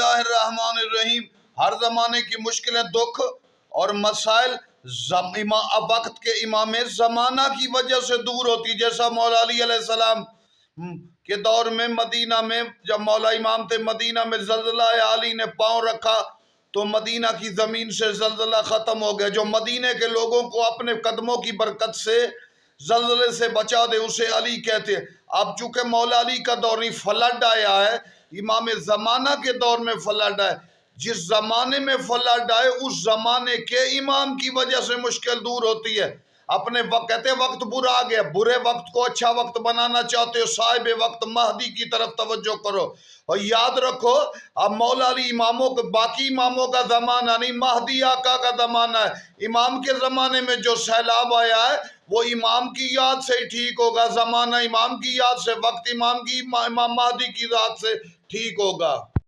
बिस्मिल्लाहिर्रहमानिर्रहीम। हर ज़माने की मुश्किलें, दुख और मसाइल वक्त के इमाम ज़माना की वजह से दूर होती। जैसा मौला अली अलैहिस्सलाम के दौर में मदीना में जब मौला इमाम थे, मदीना में ज़ल्ज़ला आली ने पाँव रखा तो मदीना की ज़मीन से ज़ल्ज़ला ख़त्म हो गया। जो मदीने के लोगों को अपने कदमों की बरकत से ज़ल्ज़ले से बचा दे उसे अली कहते हैं। अब चूँकि मौला अली का दौर नहीं, फ्लड आया है, इमाम ज़माना के दौर में फ्लड है। जिस ज़माने में फ्लड आए उस ज़माने के इमाम की वजह से मुश्किल दूर होती है। अपने वक्त कहते वक्त बुरा आ गया, बुरे वक्त को अच्छा वक्त बनाना चाहते हो, साहिब वक्त महदी की तरफ तवज्जो करो और याद रखो अब मौला अली इमामों को, बाकी इमामों का ज़माना नहीं, महदी आका का ज़माना है। इमाम के ज़माने में जो सैलाब आया है वो इमाम की याद से ही ठीक होगा, ज़माना इमाम की याद से, वक्त इमाम की, इमाम महदी की याद से ठीक होगा।